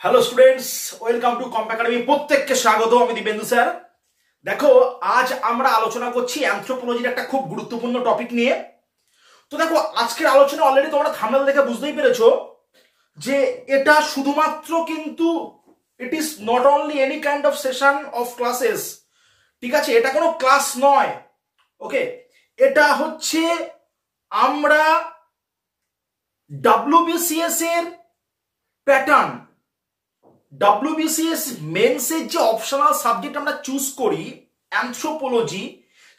Hello students, welcome to comp academy. প্রত্যেককে স্বাগত। আমি দীপেন্দু স্যার। দেখো, আজ আমরা আলোচনা করছি অ্যানথ্রোপোলজির একটা খুব গুরুত্বপূর্ণ টপিক নিয়ে। তো দেখো, আজকের আলোচনা অলরেডি তোমরা থাম্বনেল দেখে বুঝতেই পেরেছো যে এটা শুধুমাত্র কিন্তু it is not only any kind of session of classes. ঠিক আছে, এটা কোনো ক্লাস নয়। ওকে, এটা হচ্ছে আমরা WBCS এর প্যাটার্ন, WBCS মেন্সের যে অপশনাল সাবজেক্ট আমরা চুজ করি অ্যানথ্রোপোলজি,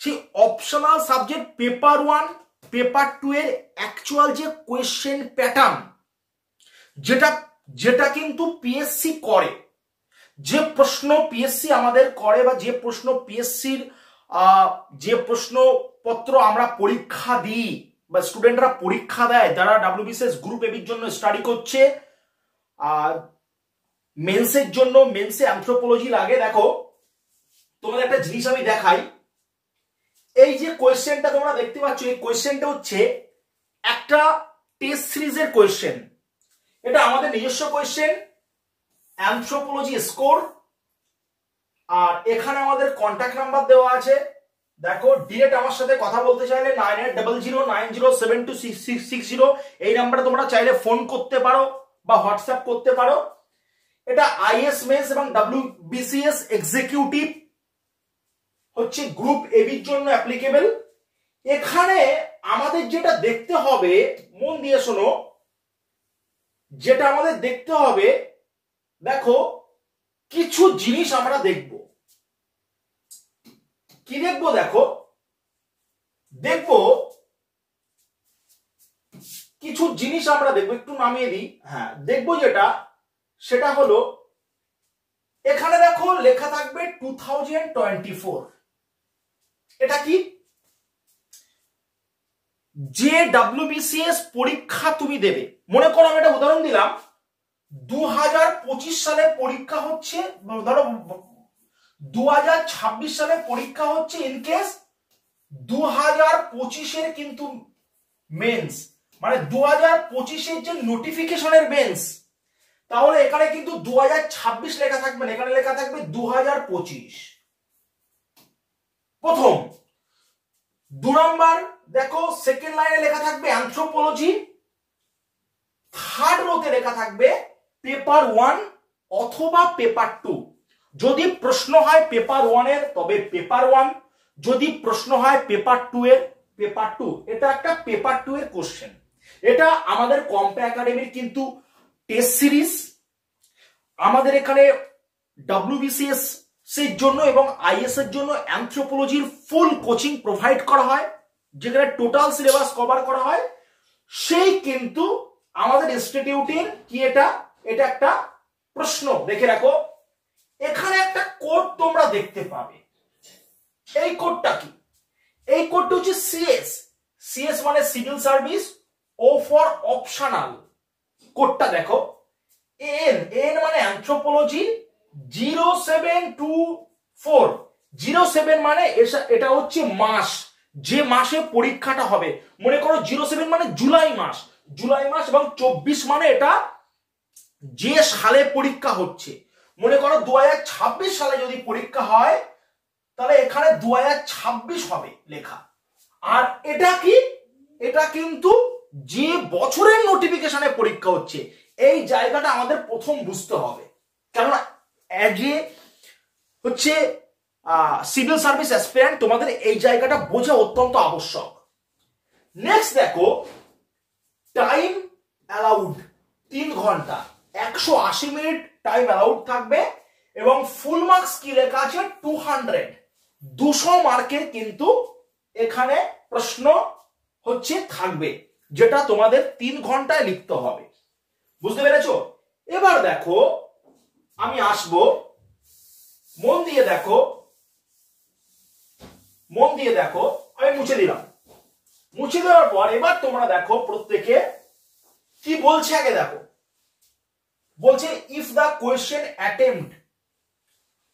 সেই অপশনাল সাবজেক্ট পেপার 1 পেপার 2 এর অ্যাকচুয়াল যে কোয়েশ্চেন প্যাটার্ন, যেটা কিন্তু পিএসসি করে, যে প্রশ্ন পিএসসি আমাদের করে বা যে প্রশ্ন পিএসসির যে প্রশ্নপত্র আমরা পরীক্ষা দিই বা স্টুডেন্টরা পরীক্ষা দেয় যারা WBCS গ্রুপ এবির জন্য স্টাডি করছে, মেন্সের জন্য মেন্সে অ্যানথ্রোপোলজি লাগে। দেখো, তোমাদের একটা জিনিস আমি দেখাই। এই যে কোয়েশ্চেনটা তোমরা দেখতে পাচ্ছ, এই কোয়েশ্চেনটা হচ্ছে একটা টেস্ট সিরিজের কোয়েশ্চেন। এটা আমাদের নিজস্ব কোয়েশ্চেন, অ্যানথ্রোপোলজি স্কোর। আর এখানে আমাদের কন্ট্যাক্ট নাম্বার দেওয়া আছে। দেখো, ডিরেক্ট আমার সাথে কথা বলতে চাইলে 980090726660 এই নাম্বারে তোমরা চাইলে ফোন করতে পারো বা হোয়াটসঅ্যাপ করতে পারো। এটা আইএস মেন্স এবং WBCS এক্সিকিউটিভ হচ্ছে গ্রুপ এবির জন্য অ্যাপ্লিকেবল। এখানে আমাদের যেটা দেখতে হবে, মন দিয়ে শোনো, যেটা আমাদের দেখতে হবে, দেখো কিছু জিনিস আমরা দেখব। কি দেখব? দেখো কিছু জিনিস আমরা দেখবো। একটু নামিয়ে দিই। হ্যাঁ, দেখবো সেটা হলো, এখানে দেখো লেখা থাকবে 2024। এটা কি? যে WBCS পরীক্ষা তুমি দেবে, মনে করো আমি একটা উদাহরণ দিলাম, 2025 সালে পরীক্ষা হচ্ছে, ধরো 2026 সালে পরীক্ষা হচ্ছে, ইনকেস 2025 কিন্তু মেন্স, মানে 2025 যে নোটিফিকেশনের মেন্স, তাহলে এখানে কিন্তু 2026 লেখা থাকবে না, এখানে লেখা থাকবে 2025। প্রথম। 2 নাম্বার, দেখো সেকেন্ড লাইনে লেখা থাকবে অ্যানথ্রোপোলজি, থার্ড রোতে লেখা থাকবে পেপার 1 অথবা পেপার 2। যদি প্রশ্ন হয় পেপার 1 এর তবে পেপার 1, যদি প্রশ্ন হয় পেপার 2 এর পেপার 2। এটা একটা পেপার 2 এর কোশ্চেন। এটা আমাদের কম্প একাডেমির কিন্তু টেস্ট সিরিজ। আমাদের এখানে WBCS এর জন্য এবং আইএস এর জন্য অ্যানথ্রোপোলজির ফুল কোচিং প্রোভাইড করা হয়, যেখানে টোটাল সিলেবাস কভার করা হয়। সেই কিন্তু আমাদের ইনস্টিটিউটের কি, এটা একটা প্রশ্ন। দেখে রাখো, এখানে একটা কোড তোমরা দেখতে পাবে। এই কোডটা কি? এই কোডটা হচ্ছে সিএস মানে civil service, O for optional. কোডটা দেখো, এন মানে অ্যানথ্রোপোলজি 0724। 07 মানে এটা হচ্ছে মাস, যে মাসে পরীক্ষাটা হবে। মনে করো 07 মানে জুলাই মাস, এবং 24 মানে এটা যে সালে পরীক্ষা হচ্ছে। মনে করো 2026 সালে যদি পরীক্ষা হয়, তাহলে এখানে 2026 হবে লেখা। আর এটা কি? এটা কিন্তু যে বছরের নোটিফিকেশনে পরীক্ষা হচ্ছে, এই জায়গাটা আমাদের প্রথম বুঝতে হবে, কেননা অ্যাজ এ হচ্ছে সিভিল সার্ভিস অ্যাসপিরেন্ট তোমাদের এই জায়গাটা বোঝা অত্যন্ত আবশ্যক। নেক্সট দেখো, টাইম অ্যালাউড 3 ঘন্টা, 180 মিনিট টাইম অ্যালাউড থাকবে। এবং ফুল মার্কস কি লেখা আছে? 200 মার্কের কিন্তু এখানে প্রশ্ন হচ্ছে থাকবে, যেটা তোমাদের 3 ঘন্টায় লিখতে হবে। বুঝতে পেরেছো? এবার দেখো, আমি আসবো, মন দিয়ে দেখো, আমি মুছে দিলাম। মুছে দেওয়ার পর এবার তোমরা দেখো প্রত্যেকে কি বলছে। আগে দেখো, বলছে if the question attempt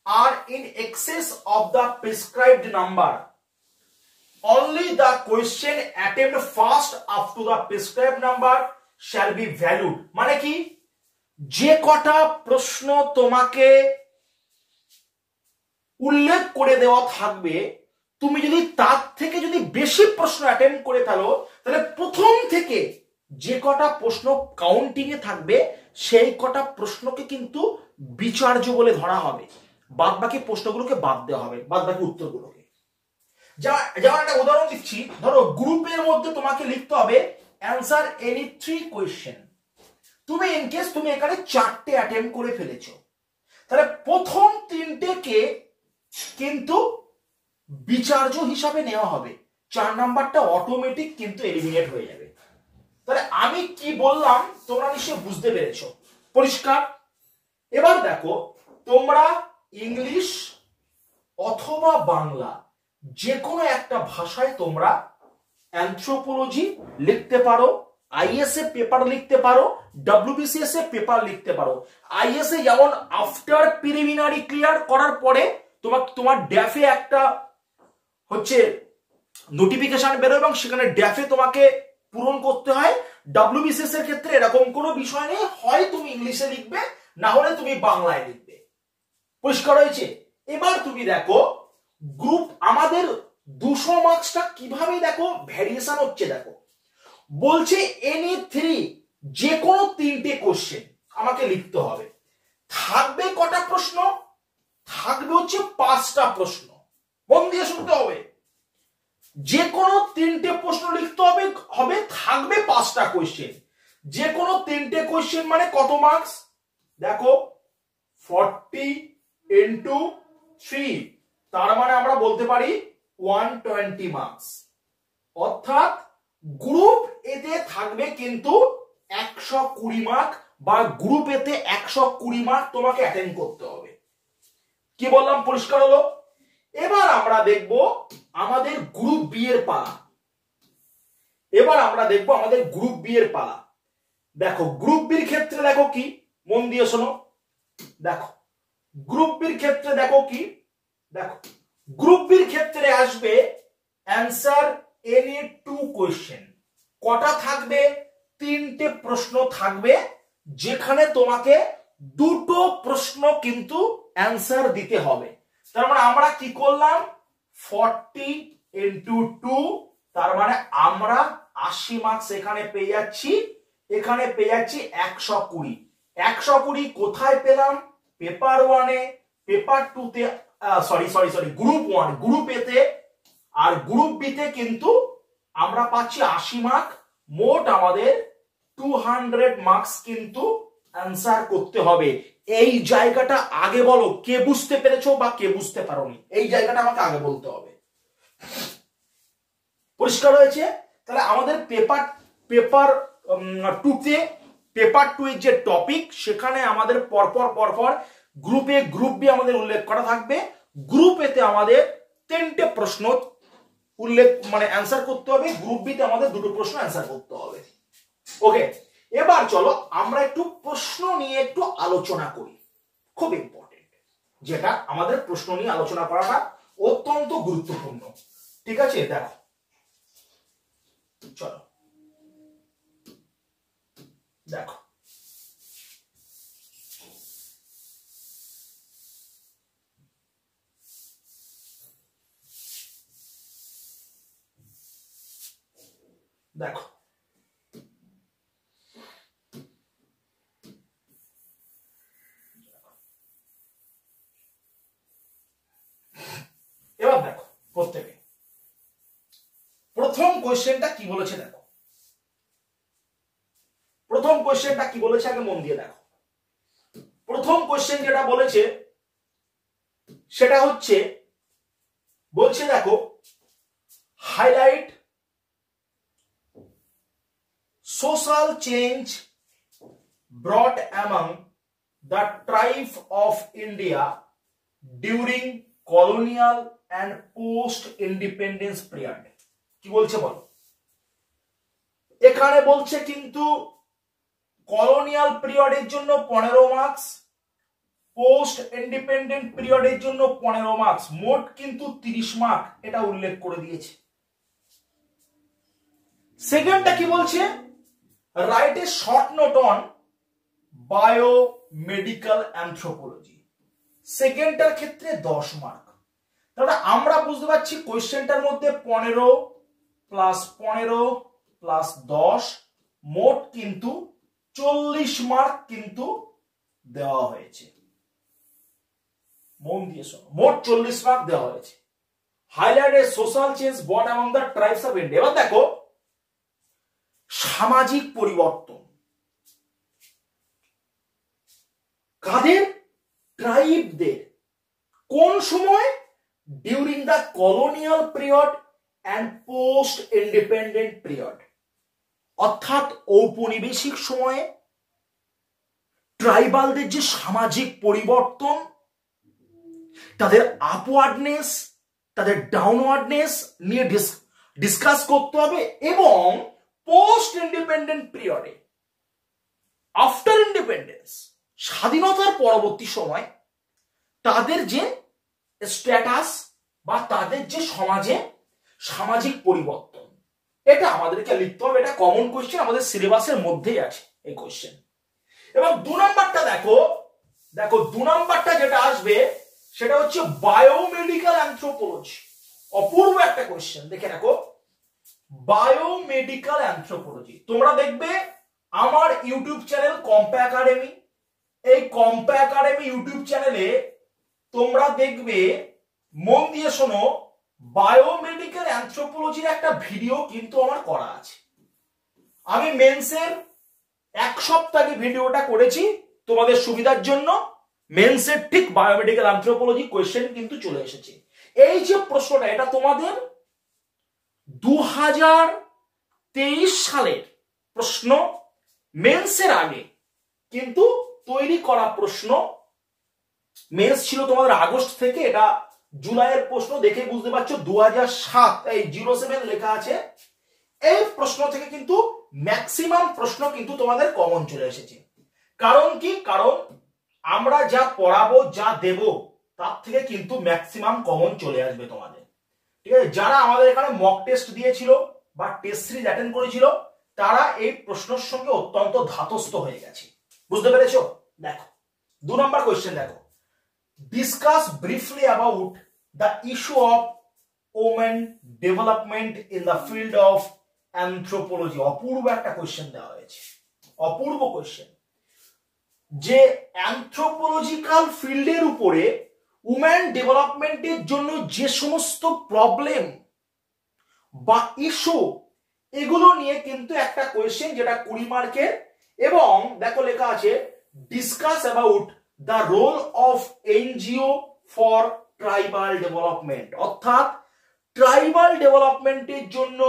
are in excess of the prescribed number, only the question attempt first up to the prescribed number shall be valued। মানে কি? যে কটা প্রশ্ন তোমাকে উল্লেখ করে দেওয়া থাকবে, তুমি যদি তার থেকে যদি বেশি প্রশ্ন অ্যাটেম্প করে ফেলো, তাহলে প্রথম থেকে যে কটা প্রশ্ন কাউন্টিং এ থাকবে সেই কটা প্রশ্নকে কিন্তু বিচার্য বলে ধরা হবে, বাদ বাকি প্রশ্নগুলোকে বাদ দেওয়া হবে, বাদ বাকি উত্তরগুলোকে। যেমন একটা উদাহরণ দিচ্ছি, ধরো গ্রুপের মধ্যে তোমাকে লিখতে হবে অ্যান্সার এনি 3 কোয়েশ্চেন। তুমি ইনকেস তুমি এখানে 4টে অ্যাটেম্প করে ফেলেছো, তাহলে প্রথম 3টেকে কিন্তু বিচার্য হিসাবে নেওয়া হবে, 4 নাম্বারটা অটোমেটিক কিন্তু এলিমিনেট হয়ে যাবে। তাহলে আমি কি বললাম তোমরা নিশ্চয়ই বুঝতে পেরেছো, পরিষ্কার? এবার দেখো, তোমরা ইংলিশ অথবা বাংলা যে কোনো একটা ভাষায় তোমরা অ্যানথ্রোপোলজি লিখতে পারো, আইএসএ পেপার লিখতে পারো, ডব্লিউবিসিএস এ পেপার লিখতে পারো। আইএসএ যেমন আফটার প্রিলিমিনারি ক্লিয়ার করার পরে তোমার ড্যাফে একটা হচ্ছে নোটিফিকেশন বেরোয় এবং সেখানে ড্যাফে তোমাকে পূরণ করতে হয়। ডব্লিউবিসিএস এর ক্ষেত্রে এরকম কোনো বিষয় নেই, হয় তুমি ইংলিশে লিখবে না হলে তুমি বাংলায় লিখবে। পরিষ্কার হয়েছে? এবার তুমি দেখো গ্রুপ আমাদের 200 মার্কসটা কিভাবে দেখো ভ্যারিয়েশন হচ্ছে। দেখো বলছে এনি 3 যে কোনো 3টে কোশ্চেন আমাকে লিখতে হবে। থাকবে কটা প্রশ্ন? থাকবে হচ্ছে 5টা প্রশ্ন। মন দিয়ে শুনতে হবে, যে কোনো 3টে প্রশ্ন লিখতে হবে, থাকবে 5টা কোশ্চেন। যে কোনো 3টে কোশ্চেন মানে কত মার্কস? দেখো 40 ইনটু 3, তার মানে আমরা বলতে পারি 120 মার্কস। অর্থাৎ গ্রুপ এতে থাকবে কিন্তু 120 মার্ক, বা গ্রুপ এতে 120 মার্ক তোমাকে অ্যাটেন্ড করতে হবে। কি বললাম, পরিষ্কার হলো? এবার আমরা দেখব আমাদের গ্রুপ বি এর পালা। এবার আমরা দেখব আমাদের গ্রুপ বি এর পালা। দেখো গ্রুপ বির ক্ষেত্রে দেখো কি, মন দিয়ে শোনো। দেখো গ্রুপ বির ক্ষেত্রে দেখো কি, দেখো গ্রুপ বির ক্ষেত্রে আসবে অ্যান্সার এনি 2 কোয়েশ্চেন। কটা থাকবে? 3টে প্রশ্ন থাকবে, যেখানে তোমাকে 2টো প্রশ্ন কিন্তু অ্যান্সার দিতে হবে। তার মানে আমরা কি করলাম, 40 ইনটু 2, তার মানে আমরা 80 মার্কস এখানে পেয়ে যাচ্ছি। এখানে পেয়ে যাচ্ছি 120। 120 কোথায় পেলাম? পেপার 1-এ, পেপার 2-তে, সরি গ্রুপ 1 গ্রুপ এতে, আর গ্রুপ বিতে কিন্তু আমরা পাচ্ছি 80 মার্ক। মোট আমাদের 200 মার্কস কিন্তু অ্যান্সার করতে হবে। এই জায়গাটা আগে বলো, কে বুঝতে পেরেছো বা কে বুঝতে পারোনি, এই জায়গাটা আমাকে আগে বলতে হবে। পরিষ্কার হয়েছে? তাহলে আমাদের পেপার 2-তে, পেপার 2 এর যে টপিক, সেখানে আমাদের পরপর গ্রুপ বি আমাদের উল্লেখ করা থাকবে। গ্রুপ এতে আমাদের 3টে প্রশ্ন উল্লেখ মানে অ্যান্সার করতে হবে, গ্রুপ বিতে আমাদের 2টো প্রশ্ন অ্যান্সার করতে হবে। ওকে, এবার চলো আমরা একটু প্রশ্ন নিয়ে একটু আলোচনা করি, খুব ইম্পর্টেন্ট, যেটা আমাদের প্রশ্ন নিয়ে আলোচনা করাটা অত্যন্ত গুরুত্বপূর্ণ। ঠিক আছে, দেখো চলো দেখো দেখো এবার দেখো প্রত্যেকে প্রথম কোশ্চেনটা কি বলেছে। দেখো প্রথম কোশ্চেনটা কি বলেছে আগে মন দিয়ে দেখো। প্রথম কোশ্চেন যেটা বলেছে সেটা হচ্ছে, বলছে দেখো highlight social change brought among the tribe of India during colonial and post independence period। কি বলছে বলো? এখানে বলছে কিন্তু কলোনিয়াল পিরিয়ডের জন্য 15 মার্কস, পোস্ট ইন্ডিপেন্ডেন্ট পিরিয়ডের জন্য 15 মার্কস, মোট কিন্তু 30 মার্ক এটা উল্লেখ করে দিয়েছে। সেকেন্ডটা কি বলছে, write a short note on biomedical anthropology, সেকেন্ডটার ক্ষেত্রে 10 মার্ক। তাহলে আমরা বুঝতে পারছি কোয়েশ্চেনটার মধ্যে 15 প্লাস 15 প্লাস 10 মোট কিন্তু 40 মার্ক কিন্তু দেওয়া হয়েছে। মন দিয়ে শোনো, মোট 40 মার্ক দেওয়া হয়েছে। Highlight A social change born among the tribes of India. এবার দেখো সামাজিক পরিবর্তন কাদের? ট্রাইবদের। কোন সময়? During the colonial period and post independent period, অর্থাৎ ঔপনিবেশিক সময়ে ট্রাইবালদের যে সামাজিক পরিবর্তন, তাদের আপওয়ার্ডনেস, তাদের ডাউনওয়ার্ডনেস নিয়ে ডিসকাস করতে হবে, এবং পোস্ট ইন্ডিপেন্ডেন্ট পিরিয়ডে, আফটার ইন্ডিপেন্ডেন্স, স্বাধীনতার পরবর্তী সময় তাদের যে স্ট্যাটাস বা তাদের যে সমাজে সামাজিক পরিবর্তন, এটা আমাদেরকে লিখতে হবে। এটা কমন কোশ্চেন, আমাদের সিলেবাসের মধ্যেই আছে এই কোশ্চেন। এবং 2 নাম্বারটা দেখো, দেখো 2 নাম্বারটা যেটা আসবে সেটা হচ্ছে বায়োমেডিক্যাল অ্যানথ্রোপোলজি। অপূর্ব একটা কোশ্চেন, দেখে রাখো। বায়োমেডিক্যাল অ্যানথ্রোপোলজি তোমরা দেখবে আমার ইউটিউব চ্যানেল কম্পা একাডেমি, এই কম্পা একাডেমি ইউটিউব চ্যানেলে তোমরা দেখবে, মন দিয়ে শোনো, বায়োমেডিক্যাল অ্যানথ্রোপোলজির একটা ভিডিও কিন্তু আমার করা আছে। আমি মেন্সের 1 সপ্তাহ আগে ভিডিওটা করেছি তোমাদের সুবিধার জন্য। মেন্সের ঠিক বায়োমেডিক্যাল অ্যানথ্রোপোলজি কোয়েশ্চেন কিন্তু চলে এসেছে। এই যে প্রশ্নটা, এটা তোমাদের 2023 সালের প্রশ্ন, মেন্সের আগে কিন্তু তৈরি করা প্রশ্ন। মেন্স ছিল তোমাদের আগস্ট থেকে, এটা জুলাইয়ের প্রশ্ন, দেখে বুঝতে পারছো 2007 এই 07 লেখা আছে। এই প্রশ্ন থেকে কিন্তু ম্যাক্সিমাম প্রশ্ন কিন্তু তোমাদের কমন চলে এসেছে। কারণ কি? কারণ আমরা যা পড়াবো, যা দেব, তার থেকে কিন্তু ম্যাক্সিমাম কমন চলে আসবে তোমাদের। ঠিক আছে, যারা আমাদের এখানে মক টেস্ট দিয়েছিল বা টেস্ট সিরিজ অ্যাটেন্ড করেছিল, তারা এই প্রশ্নের সঙ্গে অত্যন্ত ধাতস্থ হয়ে গেছে। বুঝতে পেরেছো? দেখো 2 নম্বর কোয়েশ্চেন দেখো, discuss briefly about the issue of women development in the field of anthropology. অপূর্ব একটা কোয়েশ্চেন দেওয়া হয়েছে, অপূর্ব কোয়েশ্চেন, যে অ্যানথ্রোপোলজিক্যাল ফিল্ডের উপরে উম্যান ডেভেলপমেন্টের জন্য যে সমস্ত প্রবলেম বা ইস্যু, এগুলো নিয়ে কিন্তু একটা কোয়েশ্চেন, যেটা 20 মার্কের। এবং দেখো লেখা আছে discuss about the role of NGO for tribal development, অর্থাৎ ট্রাইবাল ডেভেলপমেন্টের জন্য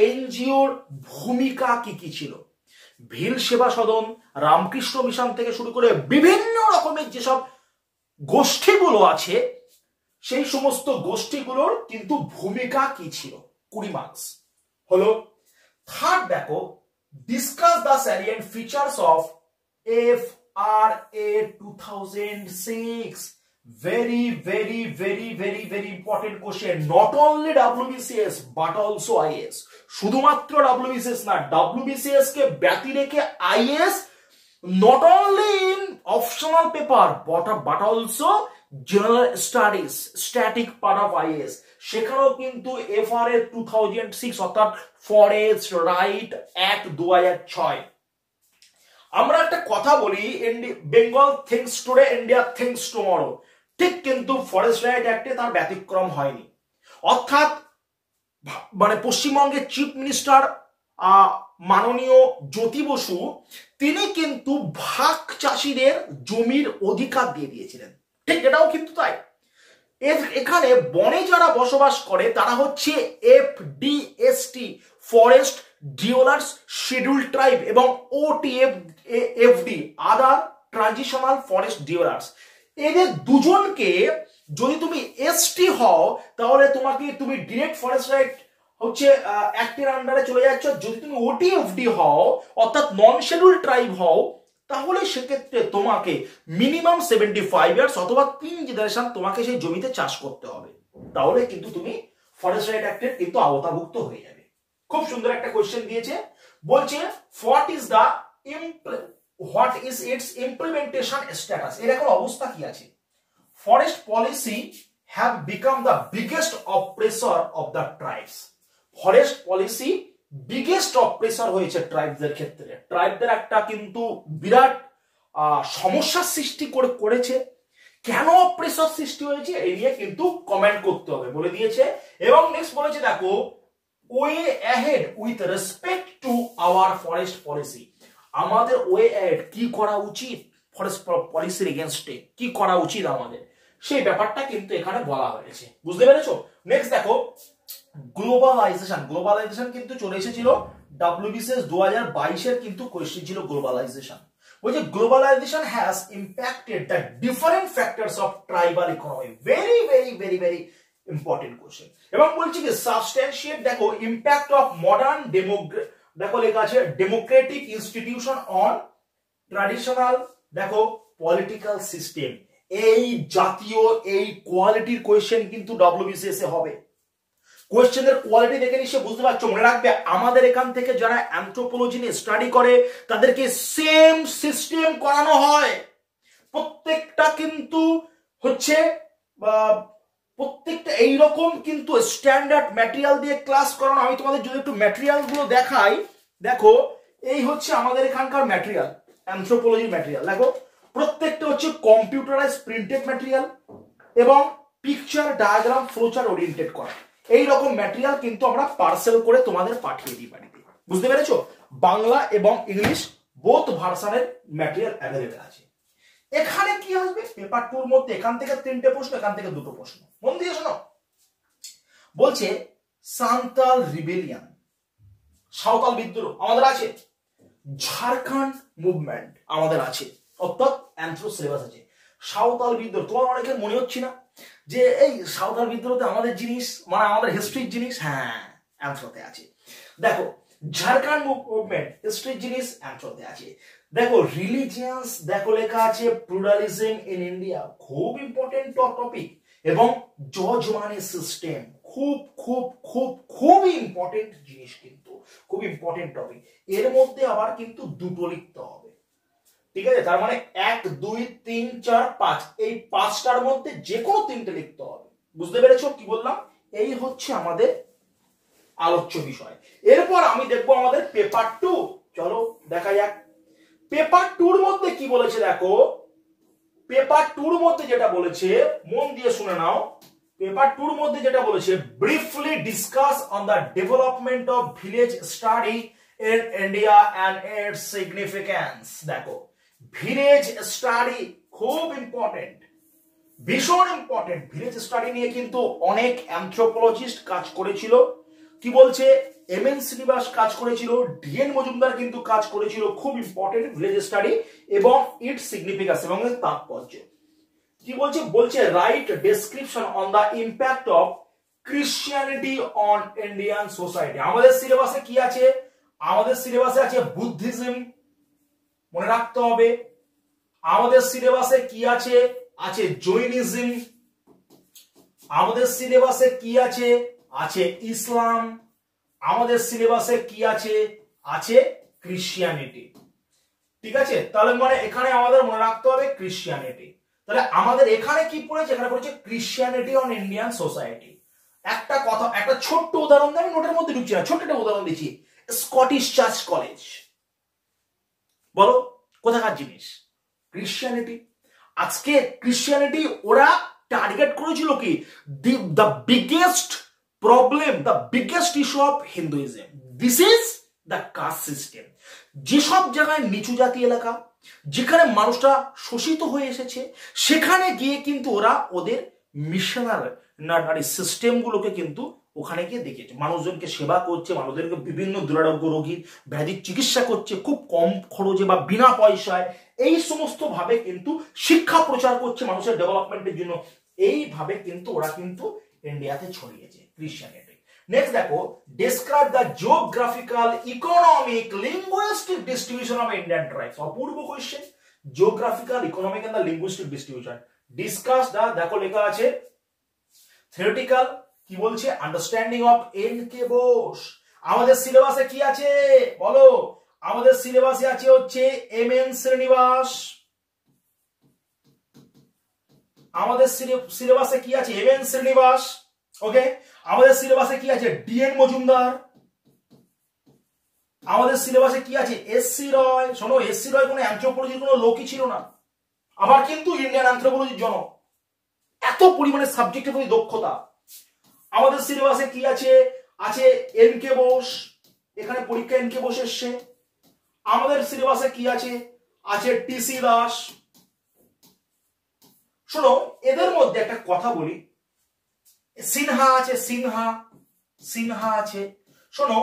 এনজিওর ভূমিকা কি কি ছিল। ভিল সেবা সদন, রামকৃষ্ণ মিশন থেকে শুরু করে বিভিন্ন রকমের যেসব গোষ্ঠীগুলো আছে, সেই সমস্ত গোষ্ঠীগুলোর কিন্তু ভূমিকা কি ছিল। 20 মার্কস হলো। থার্ড দেখো, discuss the salient features of FRA 2006। very very very very very important question, not only WBCS but also IAS। শুধুমাত্র WBCS না, WBCS কে ব্যতি রেখে IAS not only in optional paper but also general studies, static part of IAS, সেখানেও কিন্তু FRA 2006 অর্থাৎ forest right act 2006। আমরা একটা কথা বলি, বেঙ্গল থিংকস টুডে, ইন্ডিয়া থিংকস টুমরো, ঠিক কিন্তু ফরেস্ট রাইট অ্যাক্টে তার ব্যতিক্রম হয়নি। অর্থাৎ মানে পশ্চিমবঙ্গের চিফ মিনিস্টার মাননীয় জ্যোতি বসু, তিনি কিন্তু ভাগ চাষীদের জমির অধিকার দিয়ে দিয়েছিলেন। ঠিক, এটাও কিন্তু তাই। এখানে বনে যারা বসবাস করে তারা হচ্ছে FDST, ফরেস্ট ডিওলার্স শিডিউল ট্রাইব, এবং OTFD, আদার ট্রানজিশনাল ফরেস্ট ডিওলার্স। এদের দুজনকে যদি তুমি ST হও, তাহলে তুমি ডিরেক্ট ফরেস্ট রাইট হচ্ছে অ্যাক্টের আন্ডারে চলে যাচ্ছ। যদি তুমি OTFD হও, অর্থাৎ নন শিডিউল ট্রাইব হও, তাহলে সেক্ষেত্রে তোমাকে মিনিমাম 75 ইয়ার্স অথবা 3 জেনারেশন তোমাকে সেই জমিতে চাষ করতে হবে, তাহলে কিন্তু তুমি ফরেস্ট রাইট অ্যাক্টের কিন্তু আওতাভুক্ত হয়ে যাবে। খুব সুন্দর একটা কোশ্চেন দিয়েছে, বলছে what is the what is its implementation status, এর এখন অবস্থা কি আছে? Forest policy have become the biggest oppressor of the tribes. Forest policy biggest oppressor হয়েছে ট্রাইবদের ক্ষেত্রে। ট্রাইবদের একটা কিন্তু বিরাট সমস্যার সৃষ্টি করেছে। কেন অপ্রেসর সৃষ্টি হয়েছে এই নিয়ে কিন্তু কমেন্ট করতে হবে বলে দিয়েছে। এবং নেক্সট বলেছে দেখো, way ahead with respect to our forest policy, আমাদের ওয়ে অ্যাহেড কি করা উচিত ফরেস্ট পলিসির এগেনস্টে, কি করা উচিত আমাদের, সেই ব্যাপারটা কিন্তু এখানে বলা হয়েছে। বুঝতে পেরেছো? নেক্সট দেখো, গ্লোবালাইজেশন। গ্লোবালাইজেশন কিন্তু চলে এসেছিল ডব্লিউবিসিএস 2022 এর কিন্তু কোয়েশ্চেন ছিল গ্লোবালাইজেশন। বলছে globalization has impacted the different factors of tribal economy. Very very very very important question. এবং বলছি কি সাবস্ট্যান্সিয়েট দেখো ইম্প্যাক্ট অফ মডার্ন দেখো লেখা আছে ডেমোক্রেটিক ইনস্টিটিউশন অন ট্র্যাডিশনাল দেখো পলিটিক্যাল সিস্টেম। এই জাতীয় এই কোয়ালিটির কোয়েশ্চেন কিন্তু ডব্লিউবিসিএস এ হবে। কোয়েশ্চেনের কোয়ালিটি দেখে নিশ্চয়ই বুঝতে পারছো। মনে রাখবে আমাদের এখান থেকে যারা অ্যানথ্রোপোলজি নিয়ে স্টাডি করে তাদেরকে সেম সিস্টেম করানো হয়। প্রত্যেকটা কিন্তু হচ্ছে প্রত্যেকটা এইরকম কিন্তু স্ট্যান্ডার্ড ম্যাটেরিয়াল দিয়ে ক্লাস করানো। আমি তোমাদের যদি একটু ম্যাটেরিয়াল গুলো দেখাই, দেখো এই হচ্ছে আমাদের এখানকার ম্যাটেরিয়াল, অ্যানথ্রোপোলজির ম্যাটেরিয়াল। দেখো প্রত্যেকটা হচ্ছে কম্পিউটারাইজ প্রিন্টেড ম্যাটেরিয়াল এবং পিকচার ডায়াগ্রাম ফ্লোচার্ট ওরিয়েন্টেড করা। এই রকম ম্যাটেরিয়াল কিন্তু আমরা পার্সেল করে তোমাদের পাঠিয়ে দিই বাড়িতে। বুঝতে পেরেছো? বাংলা এবং ইংলিশ বোথ ভার্সনের ম্যাটেরিয়াল অ্যাভেলেবেল আছে। এখানে কি আসবে পেপার 2 এর মধ্যে? এখান থেকে 3টে প্রশ্ন, এখান থেকে 2টো প্রশ্ন। মন দিয়ে শোনো। বলছে সান্তাল রিবেলিয়ন, সাঁওতাল বিদ্রোহ আমাদের আছে, ঝাড়খণ্ড মুভমেন্ট আমাদের আছে, অর্থাৎ অ্যানথ্রো সিলেবাস আছে। সাঁওতাল বিদ্রোহ তোমার অনেকের মনে হচ্ছে না যে এই সাঁওতাল বিদ্রোহতে আমাদের জিনিস, মানে আমাদের হিস্ট্রির জিনিস? হ্যাঁ, অ্যানথ্রোতে আছে। দেখো ঝাড়খণ্ড মুভমেন্ট হিস্ট্রির জিনিস অ্যানথ্রোতে আছে। দেখো রিলিজিয়ান্স দেখো লেখা আছে প্লুরালিজম ইন ইন্ডিয়া, খুব ইম্পর্টেন্ট টপিক। এবং জজমানি সিস্টেম খুব খুব খুব খুব ইম্পর্টেন্ট জিনিস, কিন্তু খুব ইম্পর্টেন্ট টপিক। এর মধ্যে আবার কিন্তু 2টো লিখতে হবে। ঠিক আছে? তার মানে 1 2 3 4 5, এই 5টার মধ্যে যে কোনো 3টে লিখতে হবে। বুঝতে পেরেছো কি বললাম? এই হচ্ছে আমাদের আলোচ্য বিষয়। এরপর আমি দেখবো আমাদের পেপার 2। চলো দেখা যাক পেপার 2 এর মধ্যে কি বলেছে। দেখো পেপার 2 এর মধ্যে যেটা বলেছে, মন দিয়ে শুনে নাও। পেপার 2 এর মধ্যে যেটা বলেছে, briefly discuss on the development of village study in India and its significance. দেখো ভিলেজ স্টাডি খুব ইম্পর্টেন্ট, ভীষণ ইম্পর্টেন্ট। ভিলেজ স্টাডি নিয়ে কিন্তু অনেক অ্যানথ্রোপোলজিস্ট কাজ করেছিল। কি বলছে? এমএন শ্রীনিবাস কাজ করেছিল, ডিএন মজুমদার কিন্তু কাজ করেছিল। খুব ইম্পর্টেন্ট ভিলেজ স্টাডি এবং ইটস সিগনিফিকেন্স এবং এর তাৎপর্য। কি বলছে? বলছে right description on the impact of Christianity on Indian society. আমাদের সিলেবাসে কি আছে? আমাদের সিলেবাসে আছে বুদ্ধিজম, মনে রাখতে হবে। আমাদের সিলেবাসে কি আছে? আছে জৈনিজম। আমাদের সিলেবাসে কি আছে? আছে ইসলাম। আমাদের সিলেবাসে কি আছে? আছে ক্রিশ্চিয়ানিটি। ঠিক আছে? তাহলে মানে এখানে আমাদের মনে রাখতে হবে ক্রিশ্চিয়ানিটি। তাহলে আমাদের এখানে কি পড়েছে? এখানে পড়েছে ক্রিশ্চিয়ানিটি অন ইন্ডিয়ান সোসাইটি। একটা কথা, একটা ছোট্ট উদাহরণ দেয়, আমি নোটের মধ্যে ঢুকছি না, ছোট্ট একটা উদাহরণ দিচ্ছি। স্কটিশ চার্চ কলেজ, বলো কোথাকার জিনিস? ক্রিশ্চিয়ানিটি। আজকে ক্রিশ্চিয়ানিটি ওরা টার্গেট করেছিল কি? The biggest problem, the biggest issue of Hinduism, this is the caste system. যেসব জায়গায় নিচু জাতি এলাকা, যেখানে মানুষটা শোষিত হয়ে এসেছে, সেখানে গিয়ে কিন্তু ওরা ওদের মিশনারি সিস্টেম গুলোকে কিন্তু ওখানে গিয়ে দেখেছে, মানুষজনকে সেবা করছে, মানুষদেরকে বিভিন্ন দুরারোগ্য রোগীর ব্যাধির চিকিৎসা করছে খুব কম খরচে বা বিনা পয়সায়। এই সমস্ত ভাবে কিন্তু শিক্ষা প্রচার করছে মানুষের ডেভেলপমেন্টের জন্য। এইভাবে কিন্তু ওরা কিন্তু ইন্ডিয়াতে ছড়িয়েছে ক্রিশ্চিয়ানিটি। নেক্সট দেখো, describe the geographical economic linguistic distribution of Indian tribes. অপূর্ব question. Geographical economic and the linguistic distribution. Discuss the, দেখো লেখা আছে থিওরিটিক্যাল। কি বলছে? Understanding of N K Bose. আমাদের সিলেবাসে কি আছে বলো? আমাদের সিলেবাসে আছে হচ্ছে এমএন শ্রীনিবাস, আমাদের সিলেবাসে কি আছে এমএন শ্রীনিবাস, ওকে। আমাদের সিলেবাসে কি আছে ডিএন মজুমদার, আমাদের সিলেবাসে কি আছে এসসি রয়। শোনো, এসসি রয় কোনো অ্যানথ্রোপোলজির কোনো লোকই ছিল না, আবার কিন্তু ইন্ডিয়ান অ্যানথ্রোপোলজির জনক, এত পরিমাণে সাবজেক্টের প্রতি দক্ষতা। আমাদের সিলেবাসে কি আছে, আছে এন কে বোস, এখানে পরীক্ষা এন কে বোস এসছে। আমাদের সিলেবাসে কি আছে, আছে টিসি দাস। শোনো, এদের মধ্যে একটা কথা বলি, সিনহা আছে, সিনহা আছে। শোনো,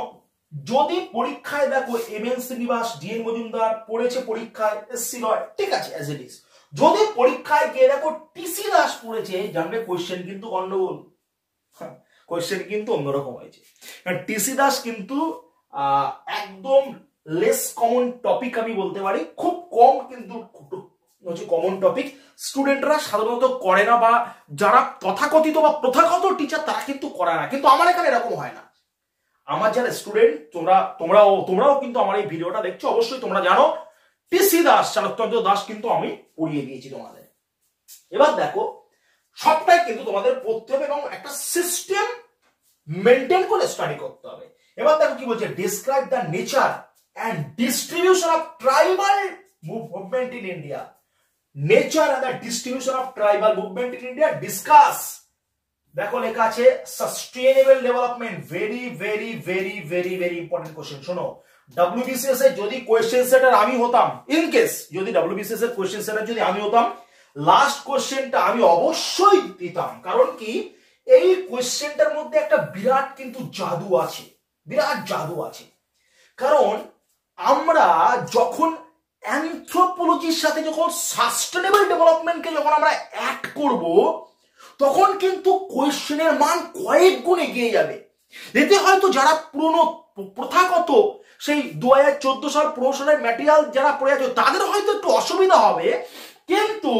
যদি পরীক্ষায় দেখো এমএন শ্রীনিবাস, ডিএন মজুমদার পড়েছে পরীক্ষায়, এসসি রয়, ঠিক আছে অ্যাজ ইট ইজ। যদি পরীক্ষায় গিয়ে দেখো টিসি দাস পড়েছে, জানবে কোশ্চেন কিন্তু গন্ডগোল, কোশ্চেন কিন্তু অন্যরকম হয়েছে। কারণ টিসি দাস কিন্তু একদম লেস কমন টপিক আমি বলতে পারি, খুব কম কিন্তু হচ্ছে কমন টপিক, স্টুডেন্টরা সাধারণত করে না, বা যারা তথাকথিত বা প্রথাগত টিচার তারা কিন্তু করে না। কিন্তু আমার এখানে এরকম হয় না। আমার যারা স্টুডেন্ট, তোমরাও কিন্তু আমার এই ভিডিওটা দেখছো, অবশ্যই তোমরা জানো টিসি দাস, চাণক্যচন্দ্র দাস কিন্তু আমি পড়িয়ে দিয়েছি তোমাদের। এবার দেখো, সবটাই কিন্তু তোমাদের পড়তে হবে এবং একটা সিস্টেম মেনটেন করে স্টাডি করতে হবে। এবার দেখো কি বলছে, describe the nature and distribution of tribal movement in India. Nature and the distribution of tribal movement in India discuss. দেখো লেখা আছে sustainable development, very very very very very important question. শোনো, ডব্লিউবিসিএস এর যদি কোশ্চেন সেটার আমি হতাম, in case যদি ডব্লিউবিসিএস এর কোশ্চেন সেটার যদি আমি হতাম, লাস্ট কোশ্চেনটা আমি অবশ্যই দিতাম। কারণ কি, এই কোশ্চেনটার মধ্যে একটা বিরাট কিন্তু জাদু আছে, বিরাট জাদু আছে। কারণ আমরা যখন অ্যানথ্রোপোলজির সাথে যখন সাস্টেনেবল ডেভেলপমেন্টকে যখন আমরা অ্যাড করব, তখন কিন্তু কোয়েশ্চেনের মান কয়েক গুণ এগিয়ে যাবে। এতে হয়তো যারা পুরনো প্রথাগত সেই 2014 সাল 15 সালের ম্যাটেরিয়াল যারা পড়ে আছে তাদের হয়তো একটু অসুবিধা হবে, কিন্তু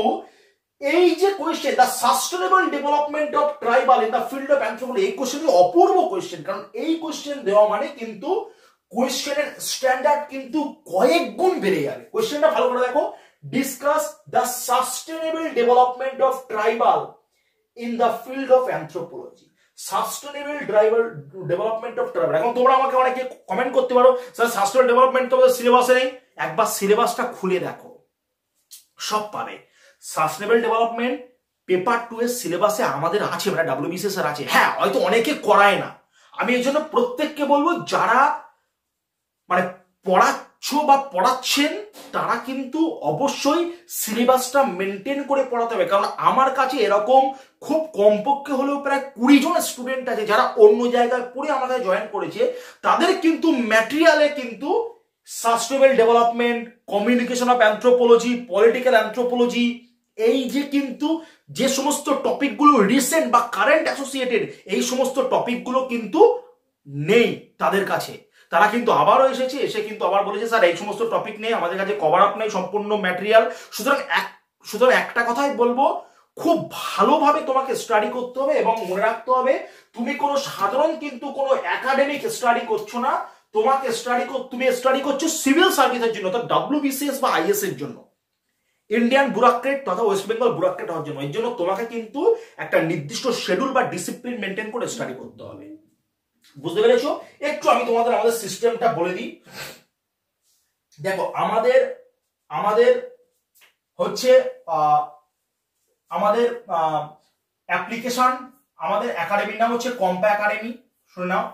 এই যে question, the sustainable development of tribal in the field of anthropology, এই কোয়েশ্চেনটি অপূর্ব কোয়েশ্চেন। কারণ এই কোয়েশ্চেন দেওয়া মানে কিন্তু কোয়েশ্চেনের স্ট্যান্ডার্ড কিন্তু কয়েক গুণ বেড়ে যাবে। কোয়েশ্চেনটা ভালো করে দেখো, discuss the sustainable development of tribal in the field of anthropology, sustainable development of tribal. এখন তোমরা আমাকে অনেকে কমেন্ট করতে পারো, স্যার সাস্টেনেবল ডেভেলপমেন্ট তো সিলেবাসে নেই। একবার সিলেবাসটা খুলে দেখো, সব পাবে। সাস্টেনেবল ডেভেলপমেন্ট পেপার 2 এর সিলেবাসে আমাদের আছে, মানে ডব্লিউবিসিএস এর আছে। হ্যাঁ, হয়তো অনেকে করায় না, আমি এই জন্য প্রত্যেককে বলবো যারা মানে পড়াচ্ছ বা পড়াচ্ছেন তারা কিন্তু অবশ্যই সিলেবাসটা মেনটেন করে পড়াতে হবে। কারণ আমার কাছে এরকম খুব কমপক্ষে হলেও প্রায় 20 জন স্টুডেন্ট আছে যারা অন্য জায়গায় পড়ে আমার কাছে জয়েন করেছে, তাদের কিন্তু ম্যাটেরিয়ালে কিন্তু sustainable development, communication of anthropology, political anthropology, এই যে কিন্তু যে সমস্ত টপিকগুলো রিসেন্ট বা কারেন্ট অ্যাসোসিয়েটেড, এই সমস্ত টপিকগুলো কিন্তু নেই তাদের কাছে। তারা কিন্তু আবারও এসে কিন্তু আবার বলেছে স্যার এই সমস্ত টপিক নেই, আমাদের কাছে কভার আপ নেই সম্পূর্ণ ম্যাটেরিয়াল। সুতরাং একটা কথাই বলবো, খুব ভালোভাবে তোমাকে স্টাডি করতে হবে এবং মনে রাখতে হবে তুমি কোনো সাধারণ কিন্তু কোনো একাডেমিক স্টাডি করছো না, তুমি স্টাডি করছো সিভিল সার্ভিসের জন্য, অর্থাৎ ডব্লিউবিসিএস বা আইএস এর জন্য, ইন্ডিয়ান ব্যুরোক্রেট তথা ওয়েস্ট বেঙ্গল ব্যুরোক্রেট হওয়ার জন্য। এর জন্য তোমাকে কিন্তু একটা নির্দিষ্ট শিডিউল বা ডিসিপ্লিন মেনটেন করে স্টাডি করতে হবে। বুঝতে পেরেছো? একটু আমি আমাদের সিস্টেমটা বলে দিই। দেখো, আমাদের হচ্ছে আমাদের অ্যাপ্লিকেশন, আমাদের একাডেমির নাম হচ্ছে কম্পা একাডেমি। শুনে নাও,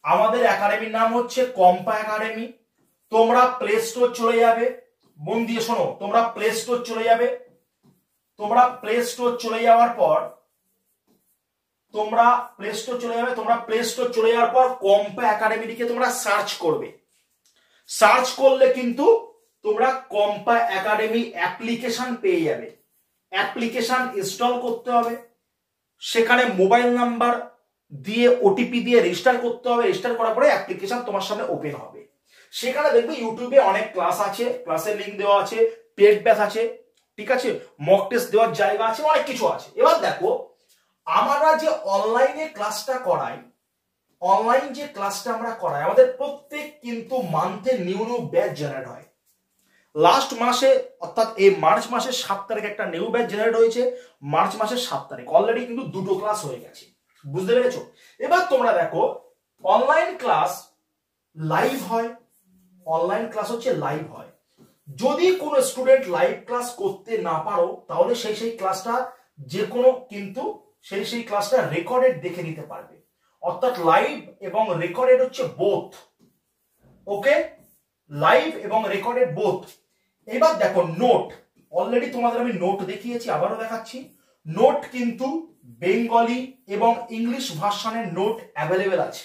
আমাদের একাডেমির নাম হচ্ছে কম্পা একাডেমি। তোমরা প্লে স্টোর চলে যাবে, মন দিয়ে শোনো, তোমরা প্লে স্টোর চলে যাবে। তোমরা প্লে স্টোর চলে যাওয়ার পর কম্পা একাডেমিকে তোমরা সার্চ করবে। সার্চ করলে কিন্তু তোমরা কম্পা একাডেমি অ্যাপ্লিকেশন পেয়ে যাবে। অ্যাপ্লিকেশন ইনস্টল করতে হবে, সেখানে মোবাইল নাম্বার দিয়ে ওটিপি দিয়ে রেজিস্টার করতে হবে। রেজিস্টার করার পরে অ্যাপ্লিকেশন তোমার সামনে ওপেন হবে। সেখানে দেখবে ইউটিউবে অনেক ক্লাস আছে, ক্লাসের লিঙ্ক দেওয়া আছে, পেড ব্যাচ আছে, ঠিক আছে, মক টেস্ট দেওয়ার জায়গা আছে, অনেক কিছু আছে। এবার দেখো, আমরা যে অনলাইনে ক্লাসটা করাই, অনলাইন যে ক্লাসটা আমরা করাই আমাদের প্রত্যেক কিন্তু মান্থে নিউ নিউ ব্যাচ জেনারেট হয়। লাস্ট মাসে অর্থাৎ এই মার্চ মাসের 7 তারিখ একটা নিউ ব্যাচ জেনারেট হয়েছে, মার্চ মাসের 7 তারিখ অলরেডি কিন্তু 2টো ক্লাস হয়ে গেছে, বুঝতে পেরেছো? এবার তোমরা দেখো অনলাইন ক্লাস লাইভ হয়, অনলাইন ক্লাস হচ্ছে লাইভ হয়। যদি কোনো স্টুডেন্ট লাইভ ক্লাস করতে না পারো তাহলে সেই ক্লাসটা যে কোনো কিন্তু সেই ক্লাসটা রেকর্ডেড দেখে নিতে পারবে, অর্থাৎ লাইভ এবং রেকর্ডেড হচ্ছে বোথ। ওকে, লাইভ এবং রেকর্ডেড বোথ। এবার দেখো নোট, অলরেডি তোমাদের আমি নোট দেখিয়েছি, আবারও দেখাচ্ছি। নোট কিন্তু বেঙ্গলি এবং ইংলিশ ভার্সনের নোট অ্যাভেলেবেল আছে,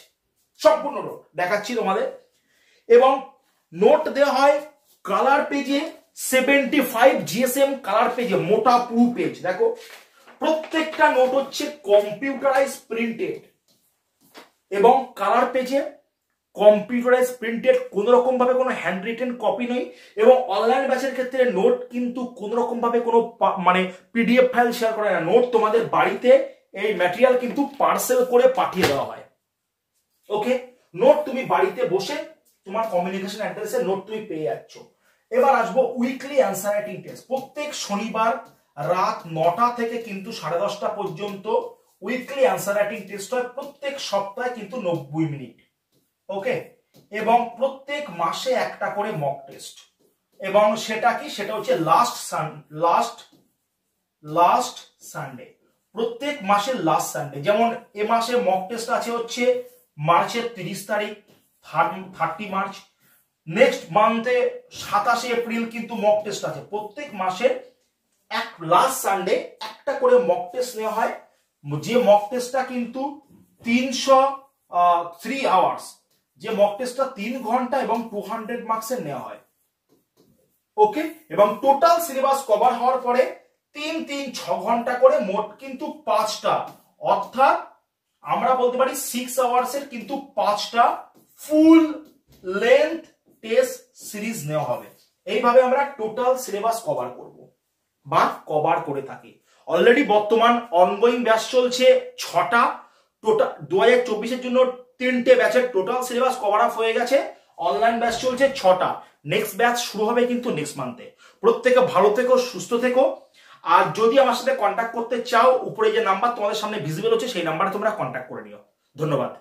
সম্পূর্ণ নোট দেখাচ্ছি তোমাদের। এবং নোট দেওয়া হয় কালার পেজে, 75 জিএসএম কালার পেজে, মোটা পুরু পেজ। দেখো প্রত্যেকটা নোট হচ্ছে কম্পিউটারাইজ প্রিন্টেড এবং কালার পেজে কম্পিউটারাইজ প্রিন্টেড, কোন রকম ভাবে কোনো হ্যান্ড রিটেন কপি নেই। এবং অনলাইন ব্যাচের ক্ষেত্রে নোট কিন্তু কোন রকম ভাবে কোনো মানে পিডিএফ ফাইল শেয়ার করে না, নোট তোমাদের বাড়িতে এই ম্যাটেরিয়াল কিন্তু পার্সেল করে পাঠিয়ে দেওয়া হয়। ওকে, নোট তুমি বাড়িতে বসে তোমার কমিউনিকেশন অ্যাড্রেসে নোট তুমি পেয়ে যাচ্ছ। এবার আসবো উইকলি অ্যান্সার রাইটিং টেস্ট। প্রত্যেক শনিবার রাত 9টা থেকে কিন্তু 10:30 পর্যন্ত উইকলি অ্যান্সার রাইটিং টেস্ট হয়, প্রত্যেক সপ্তাহে কিন্তু 90 মিনিট। ওকে, এবং প্রত্যেক মাসে একটা করে মক টেস্ট। এবং সেটা কি, সেটা হচ্ছে লাস্ট সানডে, প্রত্যেক মাসের লাস্ট সানডে। যেমন এ মাসে মক টেস্ট আছে হচ্ছে মার্চের 30 তারিখ, 30 মার্চ। নেক্সট মান্থে 27 এপ্রিল কিন্তু মক টেস্ট আছে। প্রত্যেক মাসের লাস্ট সানডে একটা করে মক টেস্ট নেওয়া হয়, যে মক টেস্টটা কিন্তু 3 আওয়ার্স, যে মক টেস্টটা 3 ঘন্টা এবং 200 মার্কসের নেওয়া হয়। ওকে, এবং টোটাল সিলেবাস কভার হওয়ার পরে 6 ঘন্টা করে মোট কিন্তু 5টা, অর্থাৎ আমরা বলতে পারি 6 আওয়ার্সের কিন্তু 5টা ফুল লেন্থ টেস্ট সিরিজ নেওয়া হবে। এইভাবে আমরা টোটাল সিলেবাস কভার করব বা কভার করে থাকি। অলরেডি বর্তমান অনগোয়িং ব্যাচ চলছে 6টা, টোটাল 2024 জন্য 3টে ব্যাচের টোটাল সিলেবাস কভার আপ হয়ে গেছে। অনলাইন ব্যাচ চলছে 6টা, নেক্সট ব্যাচ শুরু হবে কিন্তু নেক্সট মান্থে। প্রত্যেকে ভালো থেকো, সুস্থ থেকো। আর যদি আমার সাথে কন্ট্যাক্ট করতে চাও, উপরে যে নাম্বার তোমাদের সামনে ভিজিবল হচ্ছে সেই নাম্বারে তোমরা কন্ট্যাক্ট করে নিও। ধন্যবাদ।